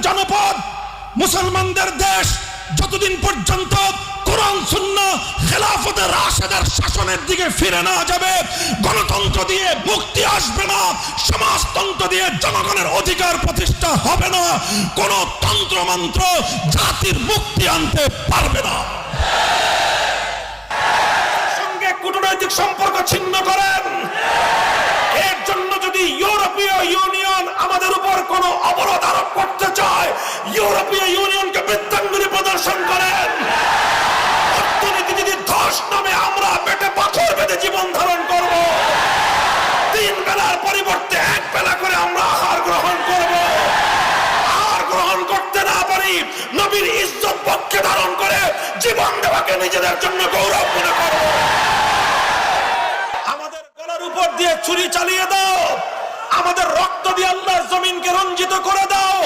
জনপদ, মুসলমানদের দেশ যতদিন পর্যন্ত কোরআন সুন্নাহ খেলাফতে রাশেদার শাসনের দিকে ফিরে না যাবে, গণতন্ত্র দিয়ে মুক্তি আসবে না, সমাজতন্ত্র দিয়ে জনগণের অধিকার প্রতিষ্ঠা হবে না, কোন তন্ত্রমন্ত্র জাতির মুক্তি আনতে পারবে না। সঙ্গে কূটনৈতিক সম্পর্ক ছিন্ন করেন, এর জন্য যদি ইউরোপীয় ইউনিয়ন আমাদের উপর কোনো অবরোধ আরোপ করতে চায়, ইউরোপীয় ইউনিয়নকে বৃত্তাঙ্গুলি প্রদর্শন করেন। অর্থনীতি যদি ধস নামে আমরা পেটে পাথর বেঁধে জীবন ধারণ করব, 3 বেলার পরিবর্তে 1 বেলা করে আমরা আহার গ্রহণ করব। আহার গ্রহণ করতে না পারি, নবীর ইজ্জত পক্ষে ধারণ করে জীবন দেওয়াকে নিজেদের জন্য গৌরব মনে করব। আমাদের গলার উপর দিয়ে ছুরি চালিয়ে দাও, আমাদের রক্ত দিয়ে আল্লাহর জমিনকে রঞ্জিত করে দাও।